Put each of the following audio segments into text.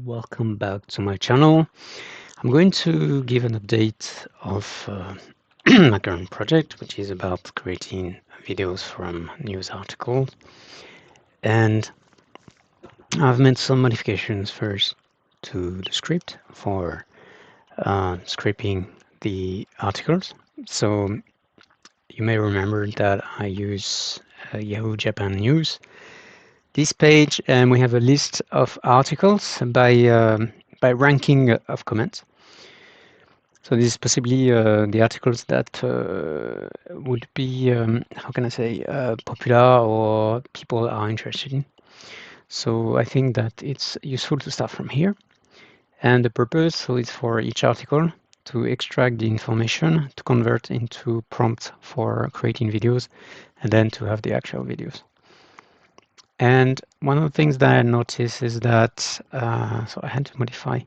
Welcome back to my channel. I'm going to give an update of my current project, which is about creating videos from news articles. And I've made some modifications first to the script for scripting the articles. So you may remember that I use Yahoo Japan News, this page, and we have a list of articles by ranking of comments. So this is possibly the articles that would be, how can I say, popular or people are interested in. So I think that it's useful to start from here. And the purpose, so it's for each article to extract the information, to convert into prompts for creating videos, and then to have the actual videos. And one of the things that I noticed is that, so I had to modify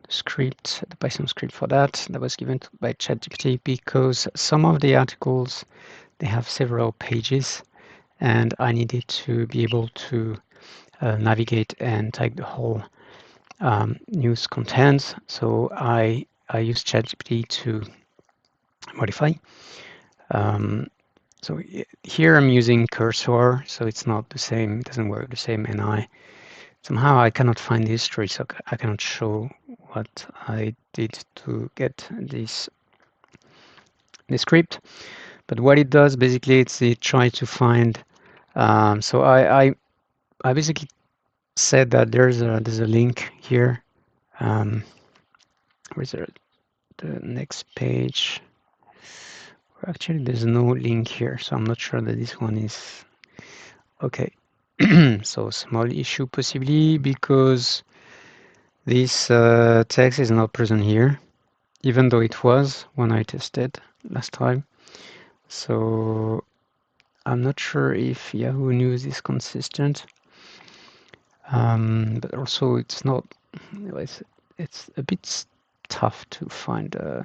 script, the Python script for that was given by ChatGPT, because some of the articles, they have several pages and I needed to be able to navigate and take the whole news content. So I used ChatGPT to modify. So here I'm using cursor, so it's not the same, it doesn't work the same, and somehow I cannot find the history, so I cannot show what I did to get this script. But what it does basically, it tries to find. So I basically said that there's a link here. Where's the next page? Actually, there's no link here, so I'm not sure that this one is okay. So small issue possibly because this text is not present here, even though it was when I tested last time. So I'm not sure if Yahoo News is consistent, but also it's not. It's a bit tough to find the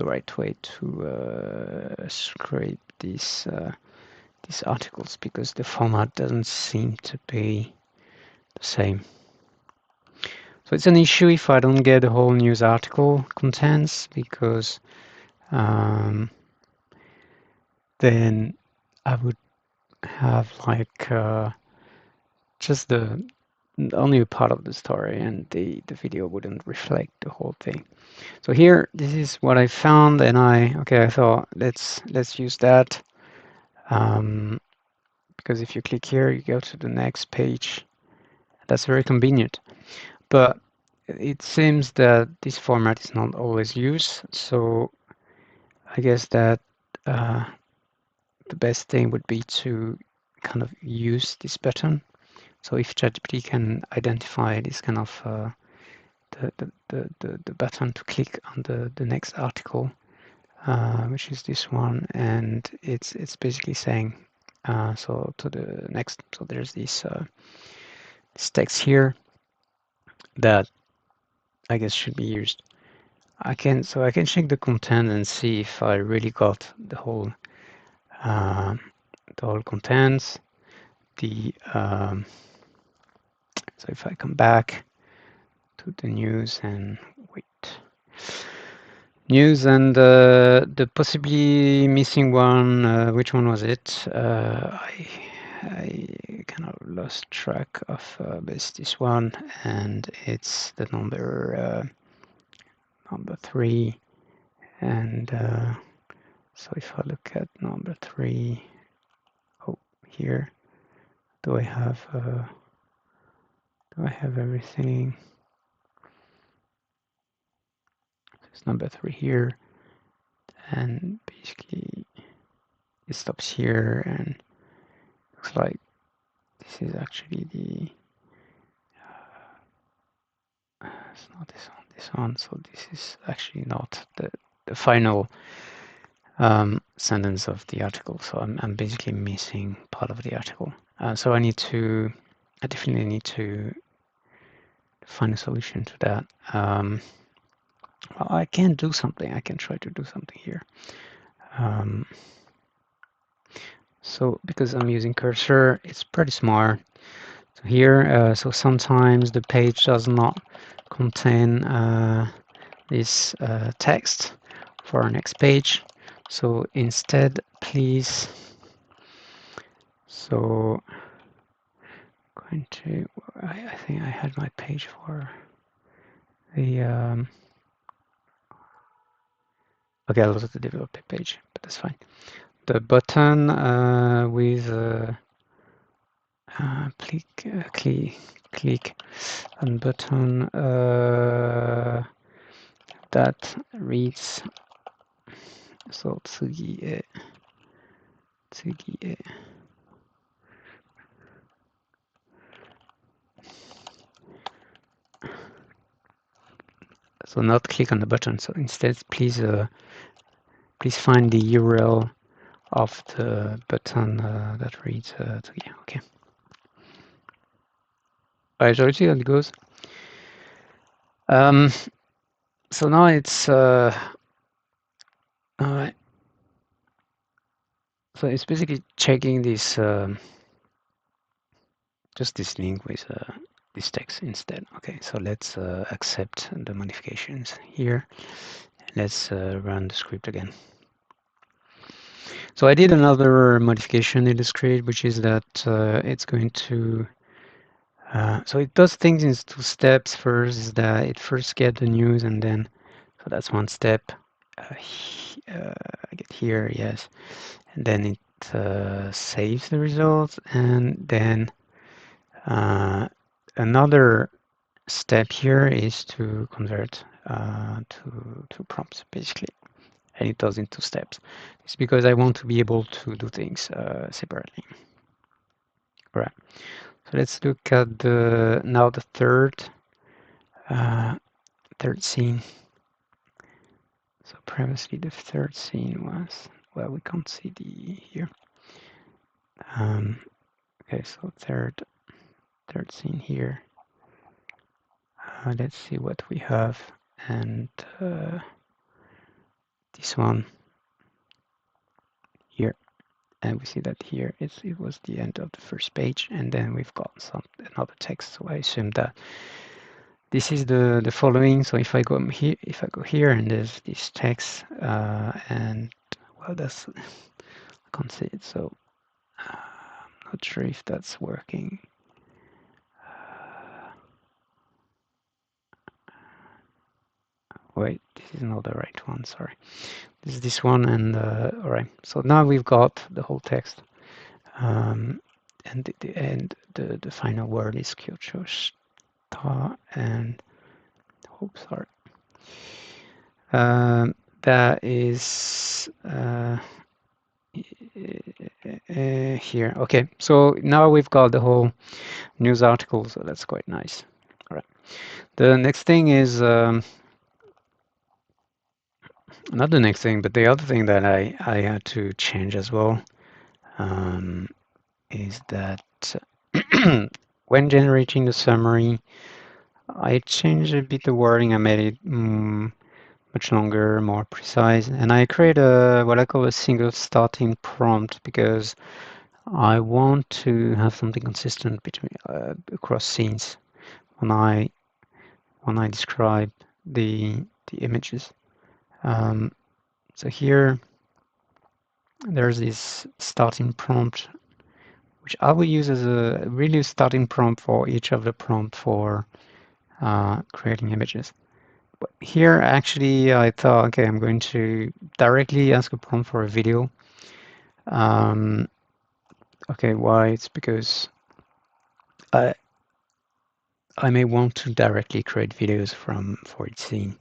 right way to scrape these articles because the format doesn't seem to be the same. So it's an issue if I don't get the whole news article contents because then I would have like just only a part of the story and the video wouldn't reflect the whole thing. So here, this is what I found, and I thought let's use that because if you click here, you go to the next page. That's very convenient. But it seems that this format is not always used, so I guess that the best thing would be to kind of use this button. So if ChatGPT can identify this kind of the button to click on the next article, which is this one, and it's basically saying so to the next. So there's this text here that I guess should be used. I can check the content and see if I really got the whole contents. So if I come back to the news and wait. News and the possibly missing one, which one was it? I kind of lost track of, but it's this one, and it's the number 3. And so if I look at number 3, oh, here, do I have everything? There's number 3 here, and basically it stops here, and looks like this is actually the it's not this one, so this is actually not the final sentence of the article. So I'm basically missing part of the article. So I definitely need to find a solution to that. Well, I can do something. I can try to do something here. So because I'm using cursor, it's pretty smart. So here, so sometimes the page does not contain this text for our next page. So instead, please, so going to, I think I had my page for the, okay, that was the developer page, but that's fine. The button with click and button that reads, so tsugi e. So not click on the button. So instead, please find the URL of the button that reads tsugi. Okay. Alright, so let's see how it goes. So now it's alright. So it's basically checking this just this link with this text instead. Okay, so let's accept the modifications here. Let's run the script again. So I did another modification in the script, which is that it's going to so it does things in two steps. First is that it first gets the news, and then so that's one step. I get here, yes, and then it saves the results, and then another step here is to convert to prompts, basically, and it does in two steps. It's because I want to be able to do things separately. All right. So let's look at the now the third scene. So previously the third scene was, well, we can't see the here. Okay, so third scene here. Let's see what we have, and this one here, and we see that here it was the end of the first page, and then we've got another text. So I assume that this is the following. So if I go here, and there's this text, and well, that's I can't see it, so I'm not sure if that's working. Wait, this is not the right one. Sorry, this is this one, and all right. So now we've got the whole text, and the final word is Kyocho and oops, sorry. That is here. Okay, so now we've got the whole news article, so that's quite nice. All right. The next thing is not the next thing, but the other thing that I had to change as well is that when generating the summary, I changed a bit the wording. I made it much longer, more precise, and I create what I call a single starting prompt, because I want to have something consistent between across scenes when I describe the images. So here there's this starting prompt, which I will use as a really starting prompt for each of the prompt for creating images. But here, actually, I thought, okay, I'm going to directly ask a prompt for a video. Okay, why? It's because I may want to directly create videos for each scene.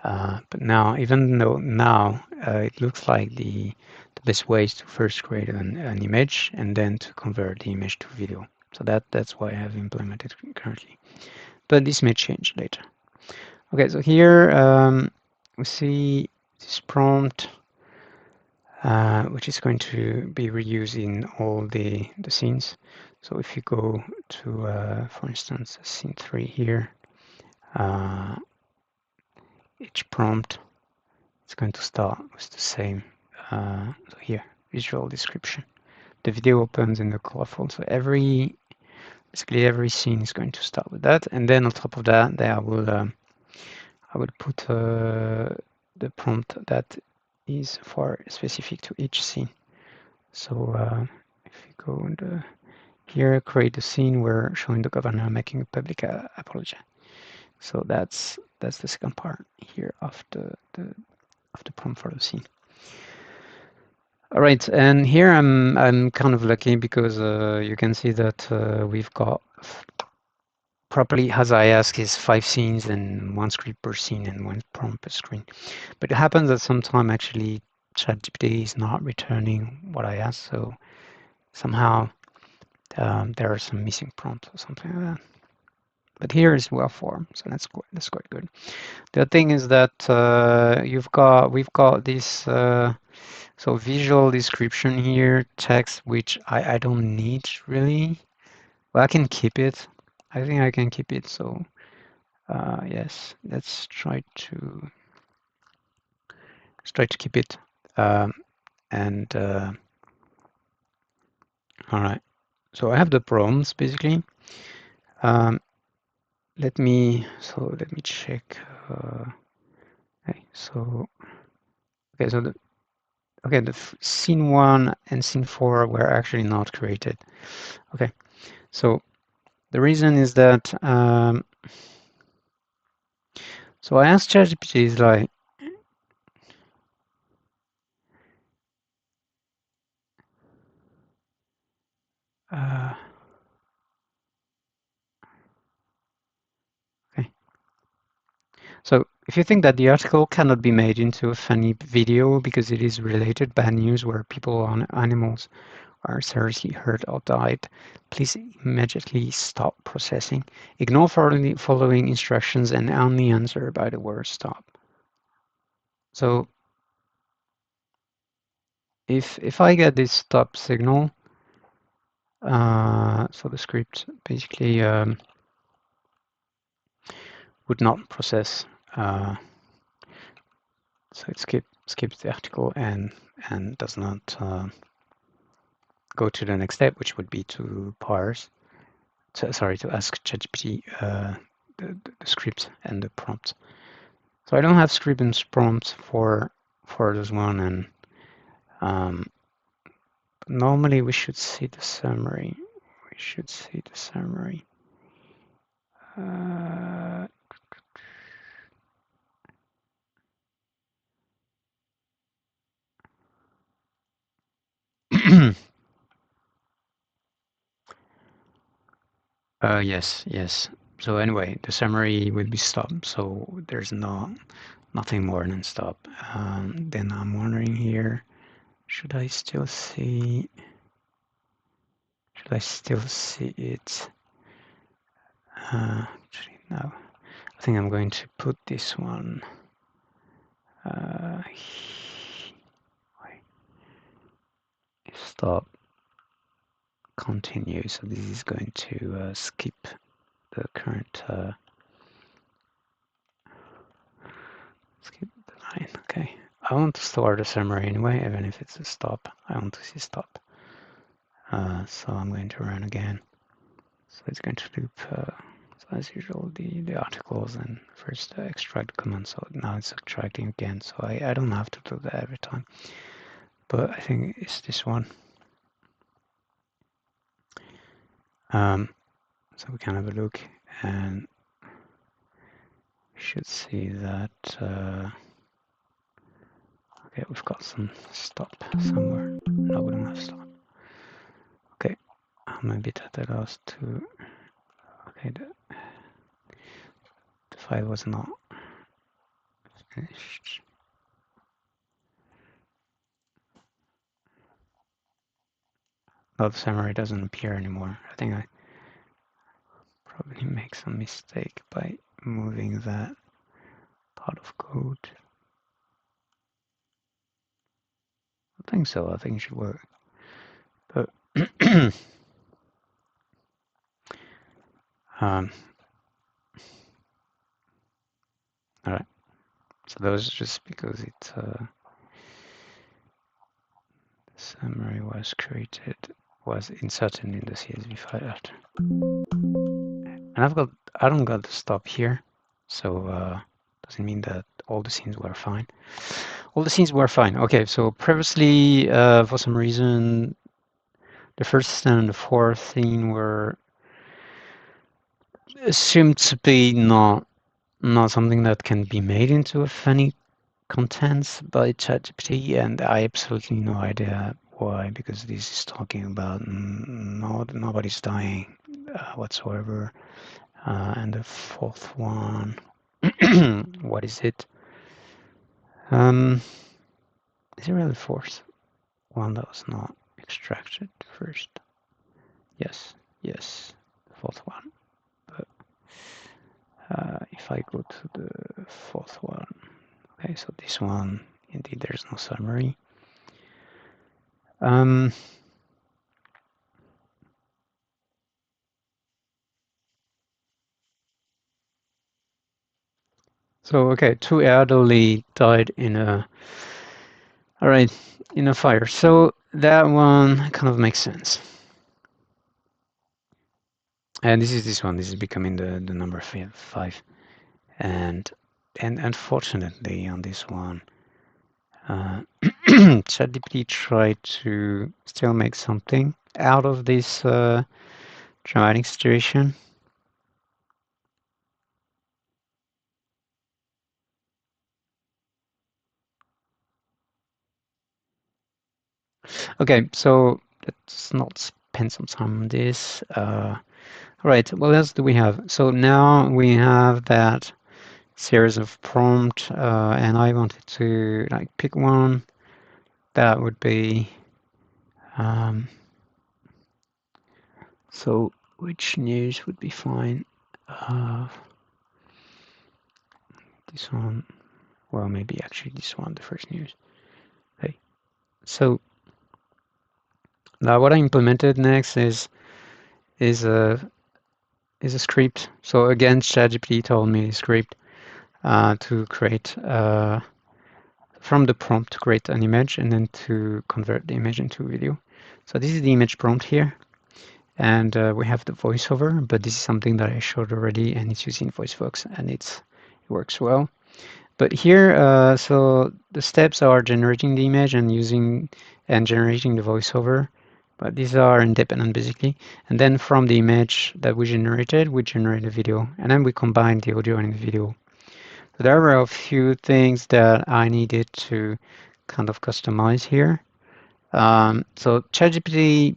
But now, even though now it looks like the best way is to first create an image and then to convert the image to video. So that's why I have implemented currently. But this may change later. Okay, so here we see this prompt, which is going to be reused in all the scenes. So if you go to, for instance, scene 3 here, each prompt is going to start with the same. So here, visual description. The video opens in the colorful. So every basically every scene is going to start with that, and then on top of that, there I will put the prompt that is for specific to each scene. So if you go into here, create a scene where showing the governor making a public apology. So that's the second part here of the prompt for the scene. All right, and here I'm kind of lucky because you can see that we've got properly, as I ask, is 5 scenes and 1 script per scene and 1 prompt per screen. But it happens that sometimes actually ChatGPT is not returning what I ask, so somehow there are some missing prompts or something like that. But here is well formed, so that's quite good. The other thing is that we've got this so visual description here, text, which I don't need really. Well, I can keep it. I think I can keep it. So yes, let's try to keep it. And all right. So I have the prompts basically. Let me check. Okay, so the scene 1 and scene 4 were actually not created. Okay, so the reason is that so I asked ChatGPT is like okay. So if you think that the article cannot be made into a funny video because it is related bad news where people or animals are seriously hurt or died, please immediately stop processing. Ignore following instructions and only answer by the word stop. So if I get this stop signal, so the script basically would not process. So it skips the article and does not go to the next step, which would be to parse. To ask ChatGPT the script and the prompt. So I don't have script and prompt for this one, and normally we should see the summary. We should see the summary. Yes. So anyway, the summary will be stop. So there's nothing more than stop. Then I'm wondering here, should I still see it? Actually, no. I think I'm going to put this one. Stop. Continue. So this is going to skip the current. Skip the line. Okay. I want to start a summary anyway, even if it's a stop. I want to see stop. So I'm going to run again. So it's going to loop, so as usual, the articles and first extract command. So now it's extracting again. So I don't have to do that every time. But I think it's this one. So we can have a look and we should see that. Okay, we've got some stop somewhere. No, we don't have stop. Okay, I'm a bit at a loss to. Okay, the file was not finished. Oh, the summary doesn't appear anymore. I think I probably make some mistake by moving that part of code. I think so. I think it should work. But all right. So that was just because the summary was created. was inserted in the CSV file after. And I don't got the stop here, so doesn't mean that all the scenes were fine. All the scenes were fine. Okay, so previously, for some reason, the first and the fourth scene were assumed to be not something that can be made into a funny content by ChatGPT, and I absolutely no idea why, because this is talking about nobody's dying whatsoever. And the fourth one, what is it? Is it really the fourth one that was not extracted first? Yes, the fourth one. But if I go to the fourth one, okay, so this one, indeed, there's no summary. So okay, 2 elderly died in a fire. So that one kind of makes sense. And this is one. This is becoming the number 5. And unfortunately on this one, ChatGPT tried to still make something out of this dramatic situation. Okay, so let's not spend some time on this. All right, what else do we have? So now we have that series of prompt, and I wanted to pick one that would be. So which news would be fine? This one. Well, maybe actually this one, the first news. Okay. So now what I implemented next is a script. So again, ChatGPT told me a script to create from the prompt to create an image and then to convert the image into video. So this is the image prompt here, and we have the voiceover, but this is something that I showed already, and it's using VoiceVox, and it works well. But here, so the steps are generating the image and generating the voiceover, but these are independent basically. And then from the image that we generated, we generate a video, and then we combine the audio and the video. So there were a few things that I needed to kind of customize here. So ChatGPT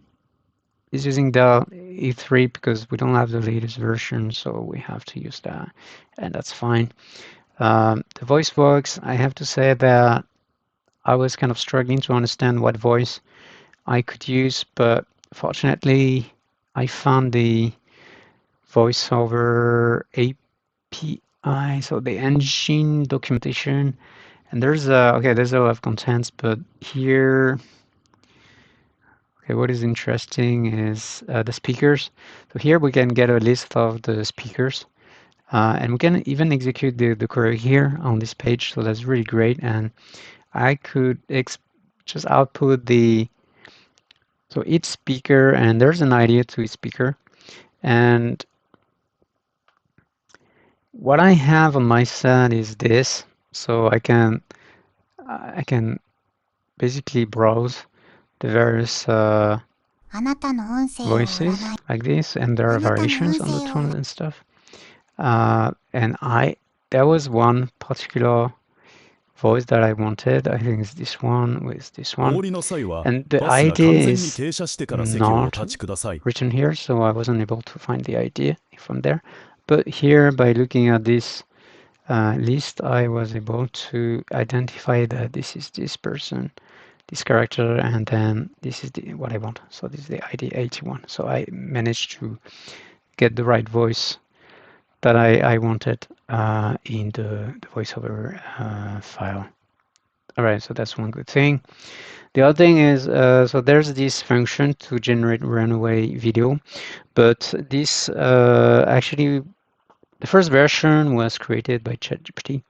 is using the E3 because we don't have the latest version, so we have to use that, and that's fine. The voice box, I have to say that I was kind of struggling to understand what voice I could use, but fortunately I found the voiceover API, so the engine documentation, and there's a lot of contents, but here, okay, what is interesting is the speakers. So here we can get a list of the speakers. And we can even execute the query here on this page, so that's really great. And I could just output so each speaker, and there's an idea to each speaker. And what I have on my side is this, so I can basically browse the various voices like this, and there are variations on the tones and stuff. And there was one particular voice that I wanted. I think it's this one with this one. And the idea is not written here, so I wasn't able to find the idea from there. But here, by looking at this list, I was able to identify that this is this person, this character, and then this is what I want. So this is the ID 81. So I managed to get the right voice that I wanted in the voiceover file. All right, so that's one good thing. The other thing is, so there's this function to generate runaway video, but this actually, the first version was created by ChatGPT,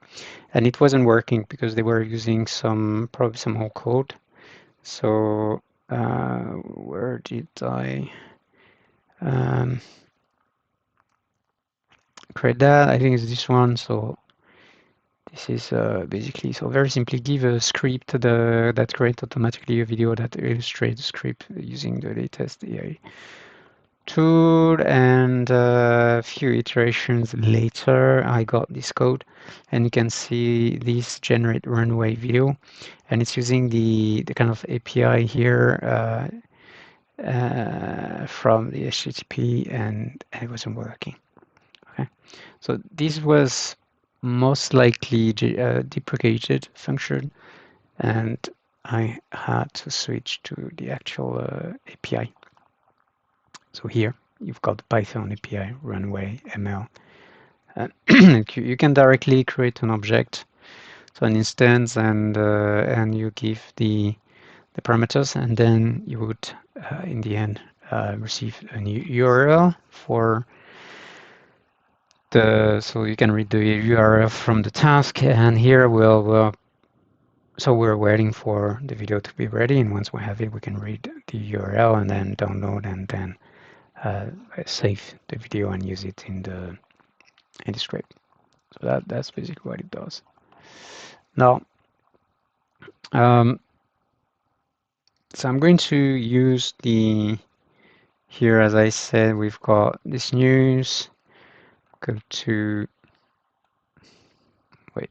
and it wasn't working because they were using probably some old code. So Where did I create that? I think it's this one. So this is basically, so very simply give a script that creates automatically a video that illustrates the script using the latest AI tool, and a few iterations later I got this code, and you can see this generate runway video, and it's using the kind of API here from the HTTP, and it wasn't working. Okay, so this was most likely deprecated function, and I had to switch to the actual API. So here you've got Python API, runway, ML. You can directly create an object, so an instance, and you give the parameters, and then you would in the end receive a new URL for so you can read the URL from the task, and here so we're waiting for the video to be ready, and once we have it, we can read the URL and then download, and then save the video and use it in the script. So that's basically what it does. Now, so I'm going to use here, as I said, we've got this news. Go to, wait.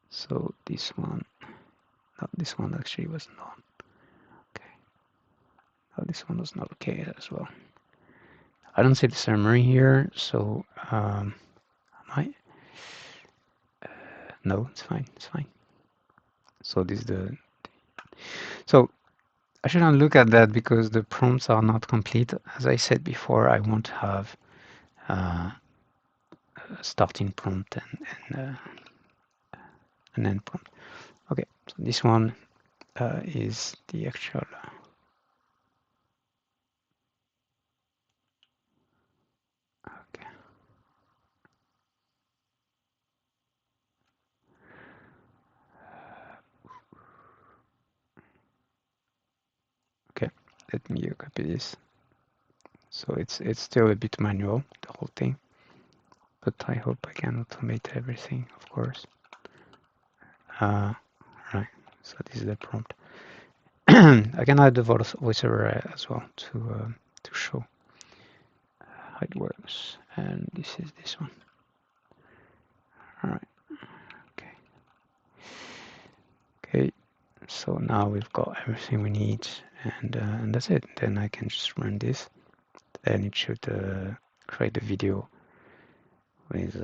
So this one, no, this one actually was not okay. Oh, this one was not okay as well. I don't see the summary here, so I might. No, it's fine. It's fine. So this is so I shouldn't look at that because the prompts are not complete. As I said before, I won't have a starting prompt and an end prompt. Okay, so this one is the actual. Okay. Okay, let me copy this. So it's still a bit manual, the whole thing, but I hope I can automate everything, of course. Right, so this is the prompt. I can add the voiceover as well to show how it works, and this is this one. All right, okay. So now we've got everything we need, and that's it. Then I can just run this. Then it should create the video with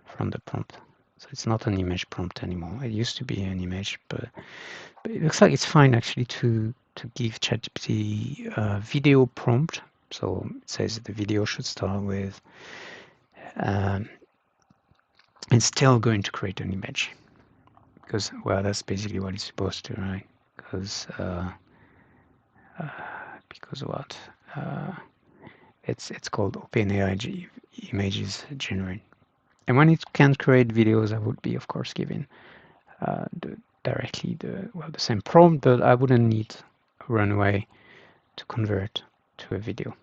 from the prompt. So it's not an image prompt anymore. It used to be an image, but it looks like it's fine actually to give ChatGPT a video prompt. So it says the video should start with, it's still going to create an image because, well, that's basically what it's supposed to, right? Because what? It's called OpenAI Images Generate. And when it can create videos, I would be, of course, giving directly the same prompt, but I wouldn't need a runway to convert to a video.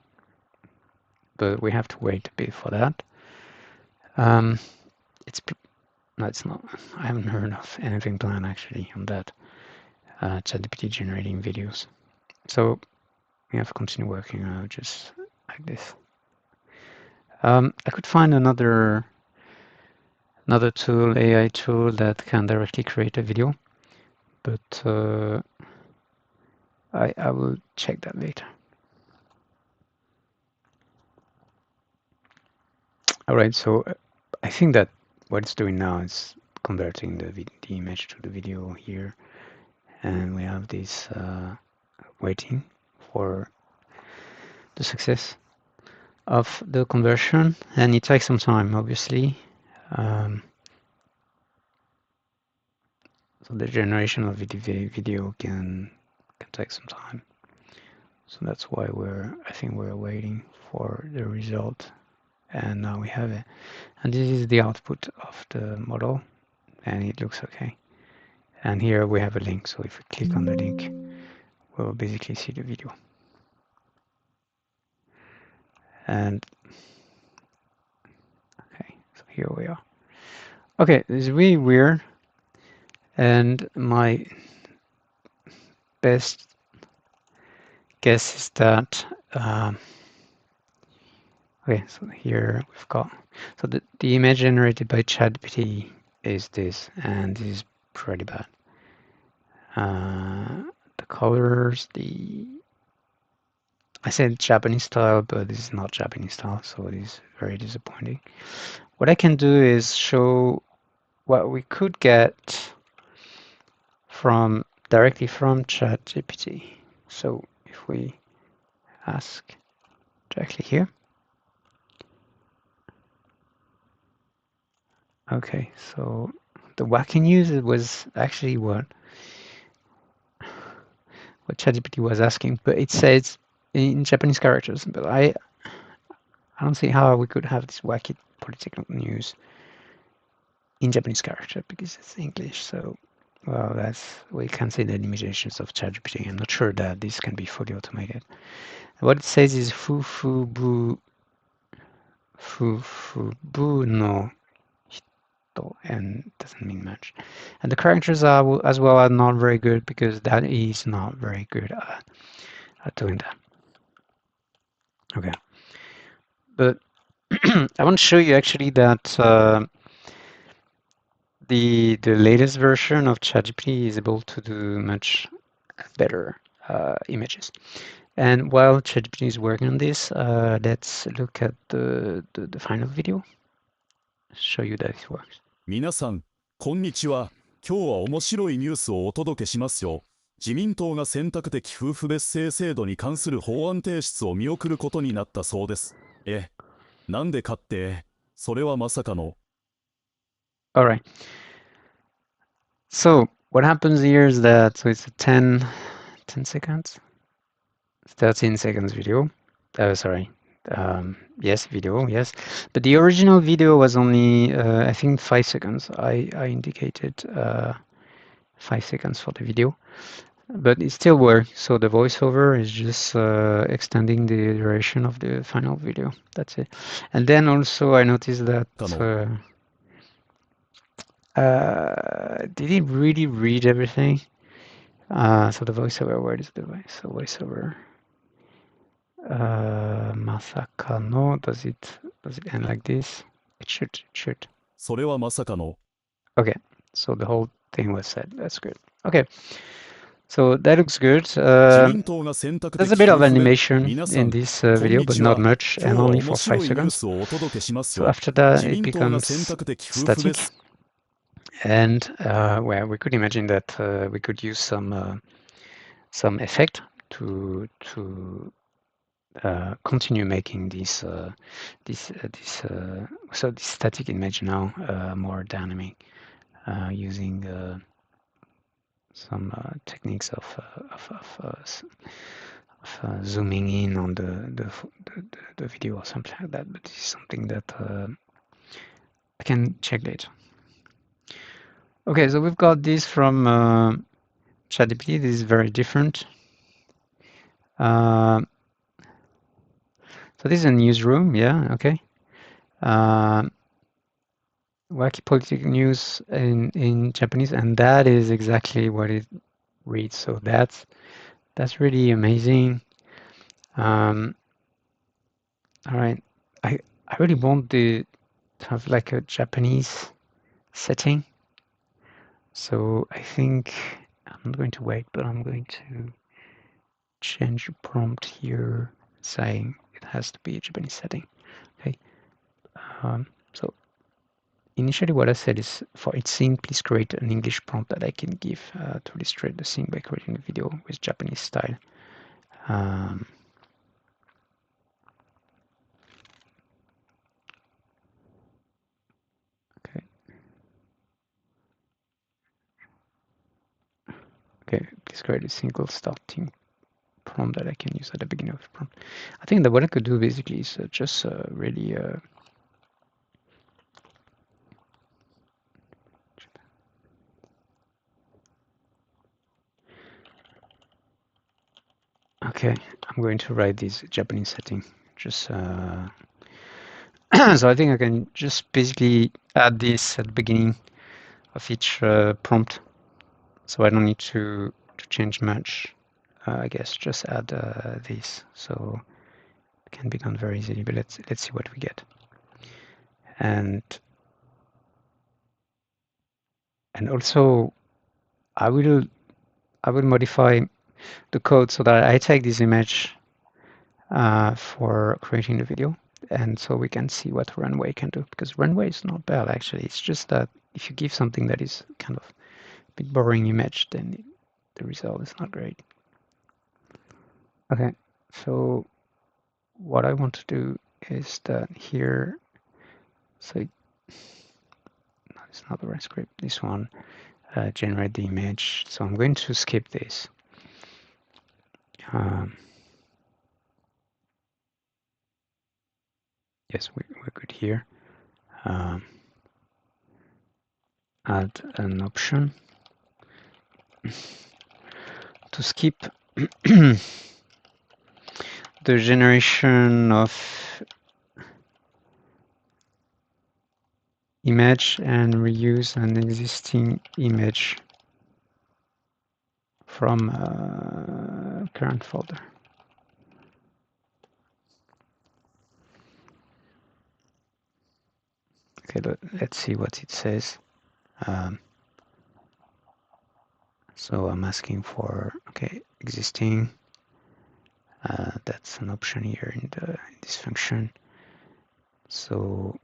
But we have to wait a bit for that. No, it's not. I haven't heard of anything planned actually on that ChatGPT generating videos. So we have to continue working just like this. I could find another tool, AI tool, that can directly create a video, but I will check that later. All right, so I think that what it's doing now is converting the image to the video here, and we have this waiting for the success of the conversion, and it takes some time, obviously. So the generation of video can take some time. So that's why I think we're waiting for the result, and now we have it. And this is the output of the model, and it looks okay. And here we have a link. So if we click on the link, we'll basically see the video. And okay, so here we are. Okay, this is really weird. And my best guess is that, okay, so here we've got, so the image generated by ChatGPT is this, and this is pretty bad. The colors, I said Japanese style, but this is not Japanese style, so it is very disappointing. What I can do is show what we could get directly from ChatGPT. So if we ask directly here. Okay, so the wacky news was actually what ChatGPT was asking, but it says in Japanese characters. But I don't see how we could have this wacky political news in Japanese character because it's English. So, well, we can see the limitations of ChatGPT. I'm not sure that this can be fully automated. What it says is fufu bu no hito, and doesn't mean much. And the characters are as well are not very good because that is not very good at doing that. Okay, but I want to show you actually that the latest version of ChatGPT is able to do much better images. And while ChatGPT is working on this, let's look at the final video. Show you that it works. 皆さん、こんにちは。今日は面白いニュースをお届けしますよ。自民党が選択的夫婦別姓制度に関する法案提出を見送ることになったそうです。なんでかって、それはまさかの。Alright. So what happens here is that, so it's a 10 seconds, 13 seconds video. Sorry. Yes, video, yes. But the original video was only, I think, 5 seconds. I indicated 5 seconds for the video. But it still works. So the voiceover is just extending the duration of the final video. That's it. And then also I noticed that did it really read everything? So the voiceover, where is the voice? So voiceover. Masaka no, does it end like this? It should. それはまさかの。 Okay, so the whole thing was said. That's good. Okay, so that looks good. There's a bit of animation in this video, but not much, and only for 5 seconds. So after that, it becomes static. And well, we could imagine that we could use some effect to continue making this static image now more dynamic using some techniques of zooming in on the video or something like that. But this is something that I can check later. Okay, so we've got this from ChatGPT. This is very different. So this is a newsroom, yeah, okay. Wacky political news in Japanese, and that is exactly what it reads. So that's really amazing. All right, I really want to have like a Japanese setting. So I think I'm not going to wait, but I'm going to change the prompt here, saying it has to be a Japanese setting. Okay. So initially what I said is for each scene, please create an English prompt that I can give to illustrate the scene by creating a video with Japanese style. Okay, please create a single starting prompt that I can use at the beginning of the prompt. I think that what I could do basically is just really Okay, I'm going to write this Japanese setting. Just so I think I can just basically add this at the beginning of each prompt, so I don't need to change much. I guess just add this, so it can be done very easily. But let's see what we get. And also I will modify the code so that I take this image for creating the video, and so we can see what runway can do, because runway is not bad actually. It's just that if you give something that is kind of a bit boring image, then the result is not great. Okay, so what I want to do is that here, so no, it's not the right script, this one, generate the image. So I'm going to skip this. Yes, we're good here. Add an option to skip the generation of image and reuse an existing image from current folder. Okay, let's see what it says. So I'm asking for, okay, existing. That's an option here in this function. So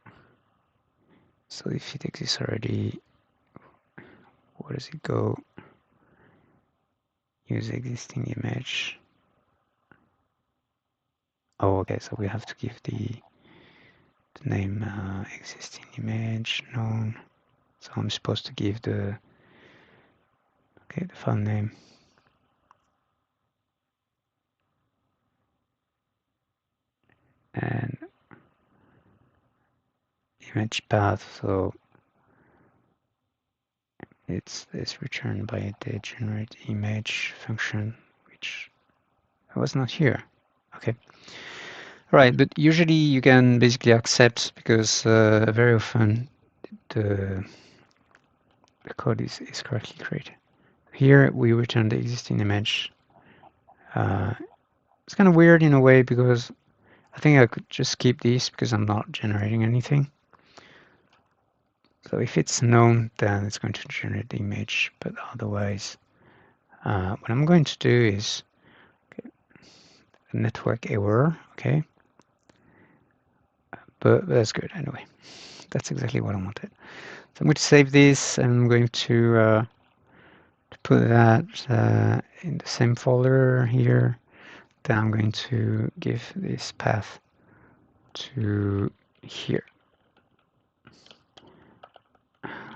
if it exists already, where does it go? Use existing image. Oh, okay, so we have to give the name existing image known. So I'm supposed to give the file name. And image path, so it's returned by the generate image function, which was not here. Okay. Right, but usually you can basically accept, because very often the code is correctly created. Here we return the existing image. It's kind of weird in a way, because I think I could just keep this because I'm not generating anything. So if it's known, then it's going to generate the image, but otherwise, what I'm going to do is network error, okay? But that's good anyway. That's exactly what I wanted. So I'm going to save this, and I'm going to put that in the same folder here. Then I'm going to give this path to here.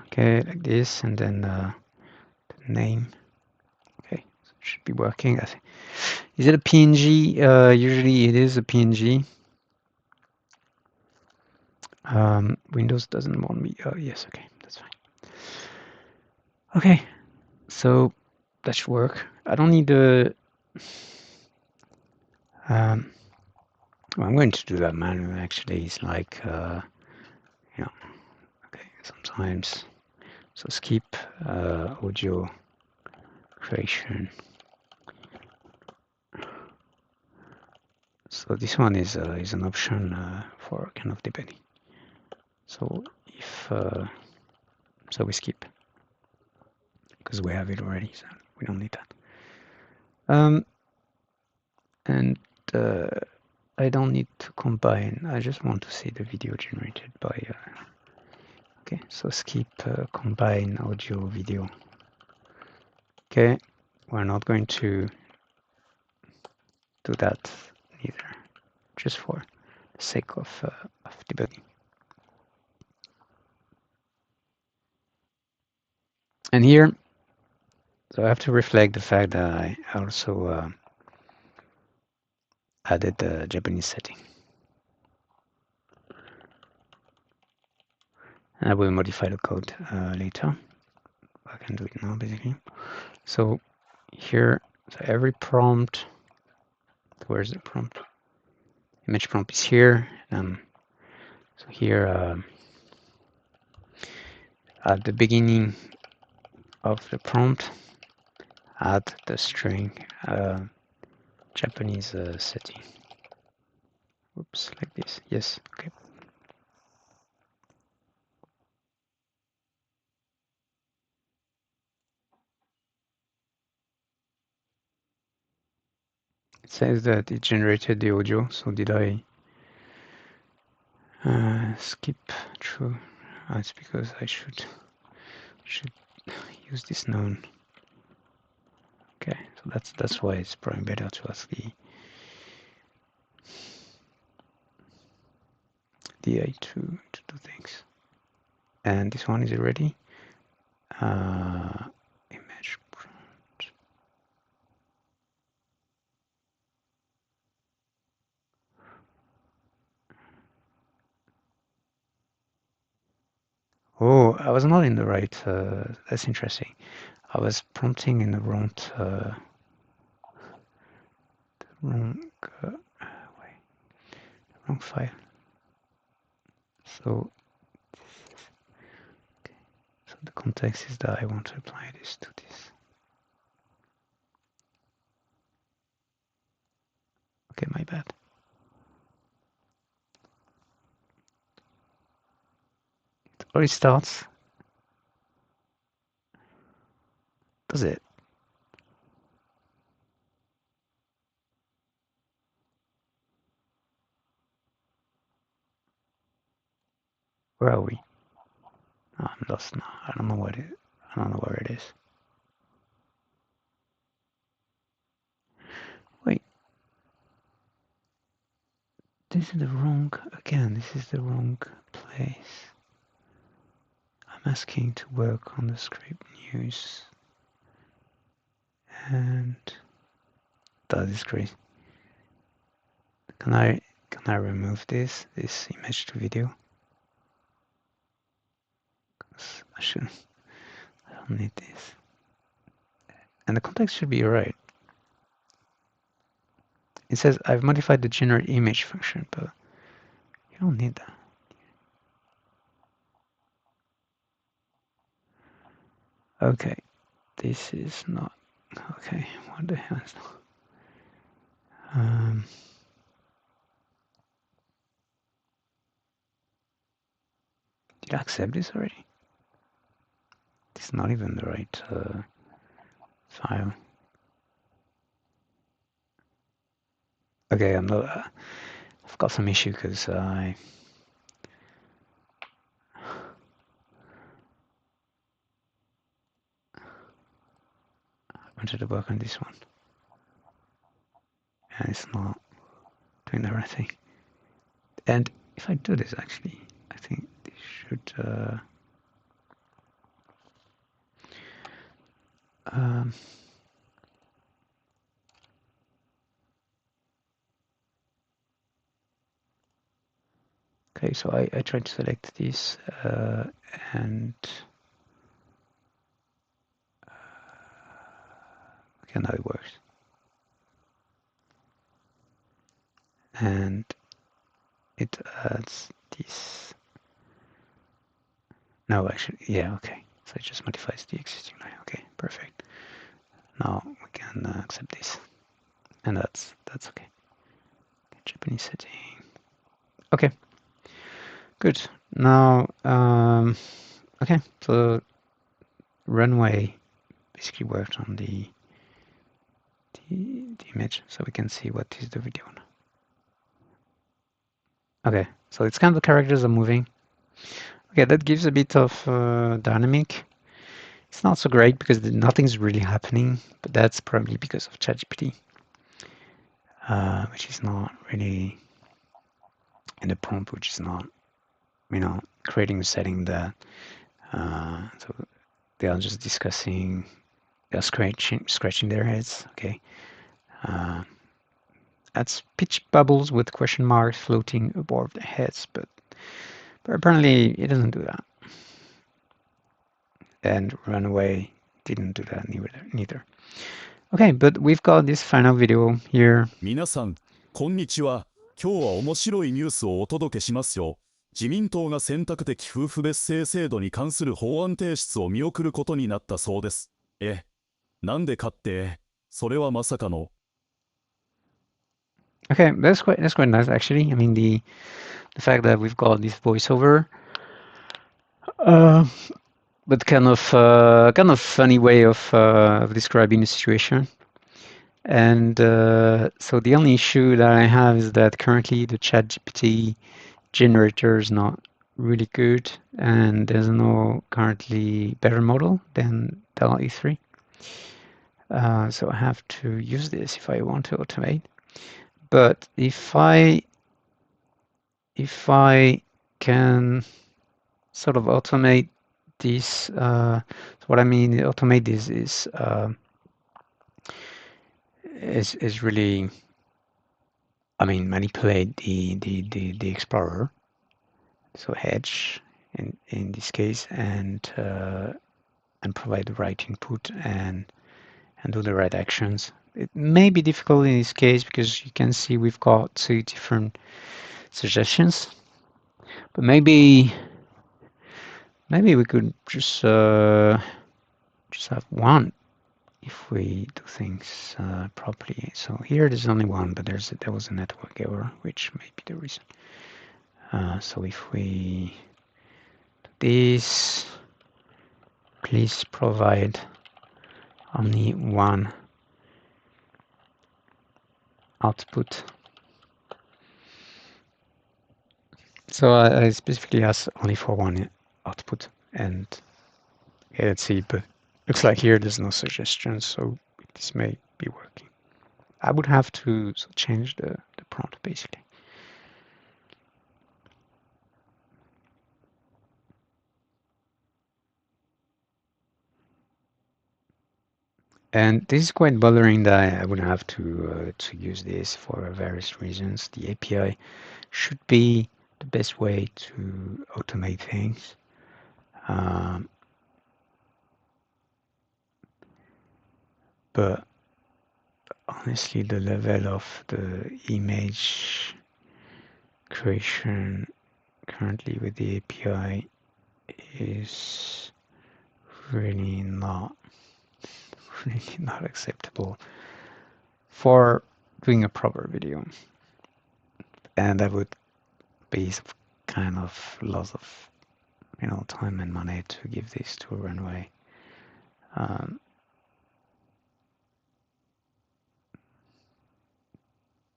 Okay, like this, and then the name. Okay, so it should be working. I think. Is it a PNG? Usually it is a PNG. Windows doesn't want me. Oh, yes, okay, that's fine. Okay, so that should work. I don't need the. Well, I'm going to do that manually. Actually, it's like, you know, okay, sometimes. So skip audio creation. So this one is an option for kind of debugging. So if so, we skip because we have it already, so we don't need that. And I don't need to combine. I just want to see the video generated by. Okay, so skip combine audio video. Okay, we're not going to do that either, just for the sake of debugging. And here, so I have to reflect the fact that I also added the Japanese setting. I will modify the code later. I can do it now, basically. So here, so every prompt Where's the prompt? Image prompt is here. So here at the beginning of the prompt, add the string Japanese setting. Oops, like this. Yes, okay. It says that it generated the audio, so did I skip through? It's because I should use this known. Okay, so that's why it's probably better to ask the AI to do things. And this one is ready. Image prompt. Oh, I was not in the right. That's interesting. I was prompting in the wrong wrong file. So, okay. So the context is that I want to apply this to this. Okay, my bad. It already starts. Does it? Where are we? Oh, I'm lost now. I don't know what it. I don't know where it is. Wait. This is the wrong. Again, this is the wrong place. I'm asking to work on the script news, and that is crazy. Can I remove this image to video? I shouldn't. I don't need this. And the context should be right. It says I've modified the generate image function, but you don't need that. Okay, this is not okay. What the hell is that? Did I accept this already? This is not even the right file. Okay, I'm not. I've got some issue because I wanted to work on this one, and it's not doing the right thing. And if I do this, actually, I think this should. Okay, so I tried to select this and okay, now it works. And it adds this. No, actually, yeah, okay. So it just modifies the existing line. Okay, perfect. Now we can accept this, and that's okay. Japanese setting. Okay, good. Now, okay, so runway basically worked on the image, so we can see what is the video now. Okay, so it's kind of the characters are moving. Okay, that gives a bit of dynamic. It's not so great because nothing's really happening, but that's probably because of ChatGPT, which is not really in the prompt, which is not, creating a setting that so they are just discussing, they are scratching their heads. Okay, that's pitch bubbles with question marks floating above their heads, but apparently it doesn't do that. And Runaway didn't do that neither. Okay, but we've got this final video here. 皆さん、こんにちは。今日は面白いニュースをお届けしますよ。自民党が選択的夫婦別姓制度に関する法案提出を見送ることになったそうです。なんでかって、それはまさかの。Okay, that's quite nice actually. I mean the fact that we've got this voiceover, uh, but kind of funny way of describing the situation. And so the only issue that I have is that currently the ChatGPT generator is not really good, and there's no currently better model than DALL-E 3. So I have to use this if I want to automate. But if I can sort of automate this, so what I mean automate this is really, I mean, manipulate the Explorer, so Edge in this case, and provide the right input and do the right actions. It may be difficult in this case because you can see we've got 2 different suggestions, but maybe we could just have one if we do things properly. So here there's only one, but there was a network error, which may be the reason. So if we do this, please provide only one output. So I specifically asked only for one output, and okay, let's see, but looks like here there's no suggestions, so this may be working. I would have to change the prompt basically. And this is quite bothering that I would have to use this for various reasons. The API should be the best way to automate things. But honestly, the level of the image creation currently with the API is really not acceptable for doing a proper video, and that would be some kind of loss of time and money to give this to a runway.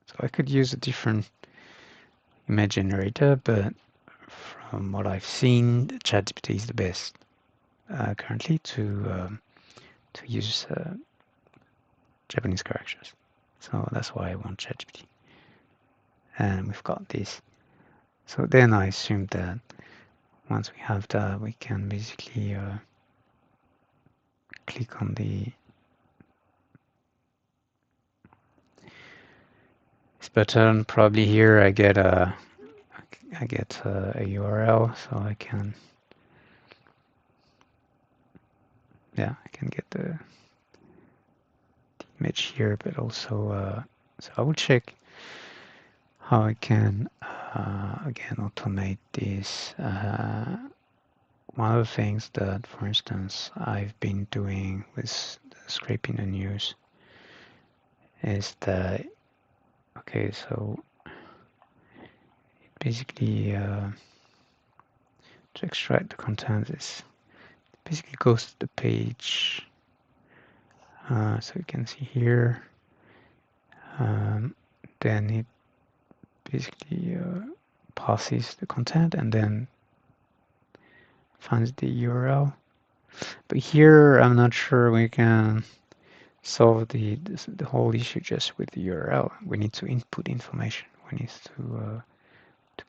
So I could use a different image generator, but from what I've seen, ChatGPT is the best currently to use Japanese characters. So that's why I want ChatGPT. And we've got this. So then I assume that once we have that, we can basically click on this button. Probably here I get a URL, so I can get the image here, but also so I will check how I can again automate this. One of the things that, for instance, I've been doing with scraping the news is that, okay, so basically to extract the content is basically goes to the page, so you can see here, then it basically passes the content and then finds the URL. But here I'm not sure we can solve the whole issue just with the URL. We need to input information. We need to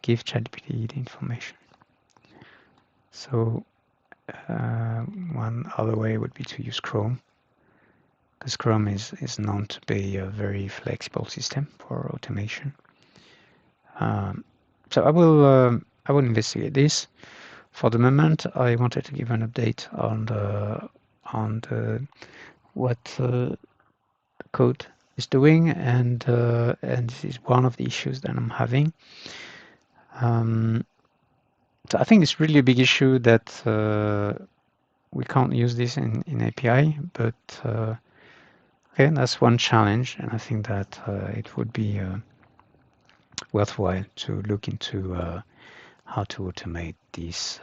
give ChatGPT the information. So one other way would be to use Chrome, because Chrome is known to be a very flexible system for automation. So I will investigate this. For the moment, I wanted to give an update on the what code is doing, and this is one of the issues that I'm having. So I think it's really a big issue that we can't use this in API, but okay, that's one challenge, and I think that it would be worthwhile to look into how to automate this.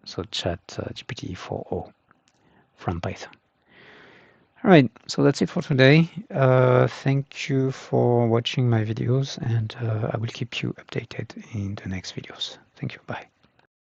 So Chat GPT 4.0 from Python. All right, so that's it for today. Thank you for watching my videos, and I will keep you updated in the next videos. Thank you. Bye.